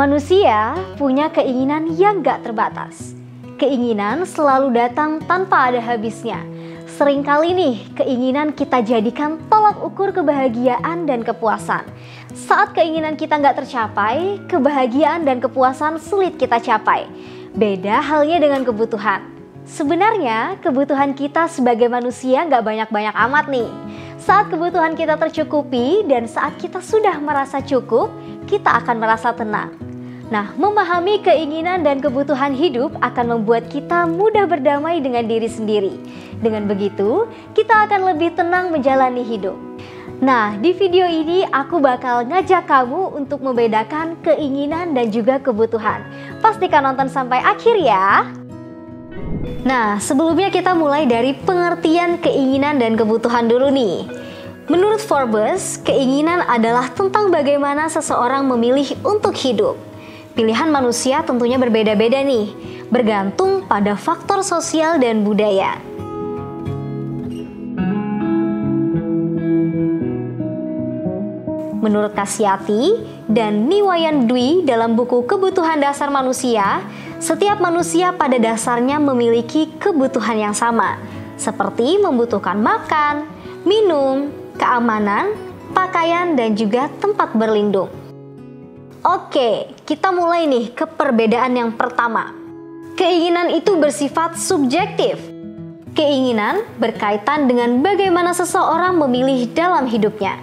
Manusia punya keinginan yang gak terbatas. Keinginan selalu datang tanpa ada habisnya. Seringkali nih, keinginan kita jadikan tolak ukur kebahagiaan dan kepuasan. Saat keinginan kita gak tercapai, kebahagiaan dan kepuasan sulit kita capai. Beda halnya dengan kebutuhan. Sebenarnya, kebutuhan kita sebagai manusia gak banyak-banyak amat nih. Saat kebutuhan kita tercukupi dan saat kita sudah merasa cukup, kita akan merasa tenang. Nah, memahami keinginan dan kebutuhan hidup akan membuat kita mudah berdamai dengan diri sendiri. Dengan begitu, kita akan lebih tenang menjalani hidup. Nah, di video ini aku bakal ngajak kamu untuk membedakan keinginan dan juga kebutuhan. Pastikan nonton sampai akhir ya. Nah, sebelumnya kita mulai dari pengertian keinginan dan kebutuhan dulu nih. Menurut Forbes, keinginan adalah tentang bagaimana seseorang memilih untuk hidup. Pilihan manusia tentunya berbeda-beda nih, bergantung pada faktor sosial dan budaya. Menurut Kasyati dan Niwayan Dwi dalam buku Kebutuhan Dasar Manusia, setiap manusia pada dasarnya memiliki kebutuhan yang sama, seperti membutuhkan makan, minum, keamanan, pakaian, dan juga tempat berlindung. Oke, kita mulai nih ke perbedaan yang pertama. Keinginan itu bersifat subjektif. Keinginan berkaitan dengan bagaimana seseorang memilih dalam hidupnya.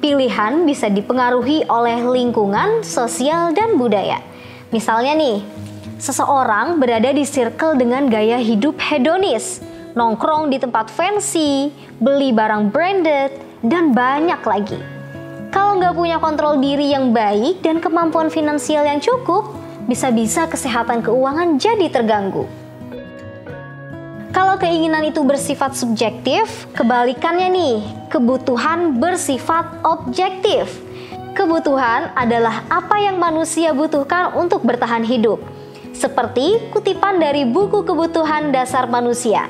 Pilihan bisa dipengaruhi oleh lingkungan, sosial, dan budaya. Misalnya nih, seseorang berada di circle dengan gaya hidup hedonis, nongkrong di tempat fancy, beli barang branded, dan banyak lagi. Kalau nggak punya kontrol diri yang baik dan kemampuan finansial yang cukup, bisa-bisa kesehatan keuangan jadi terganggu. Kalau keinginan itu bersifat subjektif, kebalikannya nih, kebutuhan bersifat objektif. Kebutuhan adalah apa yang manusia butuhkan untuk bertahan hidup. Seperti kutipan dari buku Kebutuhan Dasar Manusia.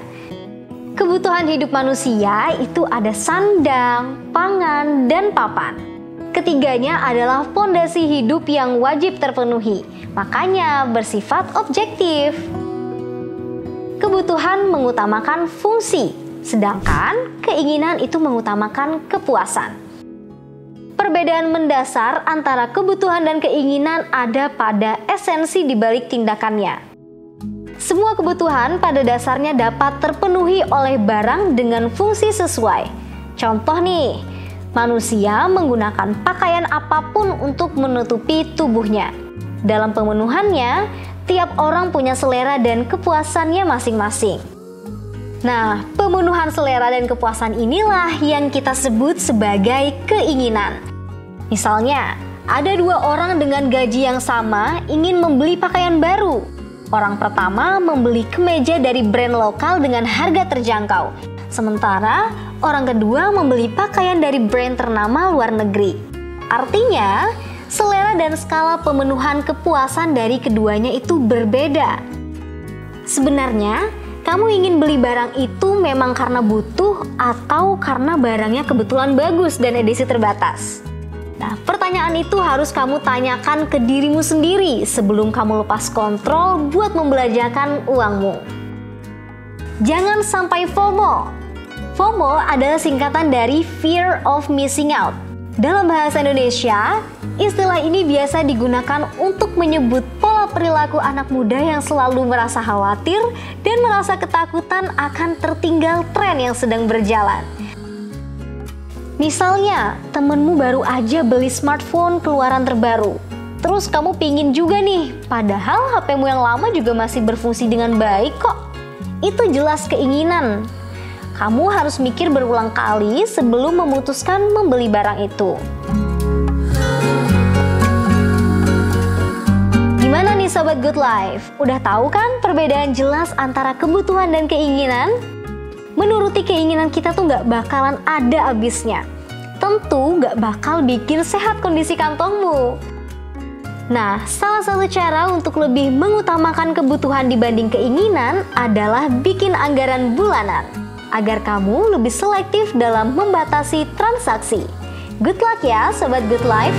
Kebutuhan hidup manusia itu ada sandang, pangan, dan papan. Ketiganya adalah fondasi hidup yang wajib terpenuhi, makanya bersifat objektif. Kebutuhan mengutamakan fungsi, sedangkan keinginan itu mengutamakan kepuasan. Perbedaan mendasar antara kebutuhan dan keinginan ada pada esensi di balik tindakannya. Semua kebutuhan pada dasarnya dapat terpenuhi oleh barang dengan fungsi sesuai. Contoh nih, manusia menggunakan pakaian apapun untuk menutupi tubuhnya. Dalam pemenuhannya, tiap orang punya selera dan kepuasannya masing-masing. Nah, pemenuhan selera dan kepuasan inilah yang kita sebut sebagai keinginan. Misalnya, ada dua orang dengan gaji yang sama ingin membeli pakaian baru. Orang pertama membeli kemeja dari brand lokal dengan harga terjangkau. Sementara orang kedua membeli pakaian dari brand ternama luar negeri. Artinya, selera dan skala pemenuhan kepuasan dari keduanya itu berbeda. Sebenarnya, kamu ingin beli barang itu memang karena butuh atau karena barangnya kebetulan bagus dan edisi terbatas? Nah, pertanyaan itu harus kamu tanyakan ke dirimu sendiri sebelum kamu lepas kontrol buat membelanjakan uangmu. Jangan sampai FOMO. FOMO adalah singkatan dari Fear of Missing Out. Dalam bahasa Indonesia, istilah ini biasa digunakan untuk menyebut pola perilaku anak muda yang selalu merasa khawatir dan merasa ketakutan akan tertinggal tren yang sedang berjalan. Misalnya, temenmu baru aja beli smartphone keluaran terbaru. Terus kamu pingin juga nih, padahal HP-mu yang lama juga masih berfungsi dengan baik kok. Itu jelas keinginan. Kamu harus mikir berulang kali sebelum memutuskan membeli barang itu. Gimana nih Sobat Good Life? Udah tahu kan perbedaan jelas antara kebutuhan dan keinginan? Menuruti keinginan kita tuh gak bakalan ada habisnya. Tentu gak bakal bikin sehat kondisi kantongmu. Nah, salah satu cara untuk lebih mengutamakan kebutuhan dibanding keinginan adalah bikin anggaran bulanan, agar kamu lebih selektif dalam membatasi transaksi. Good luck ya Sobat Good Life!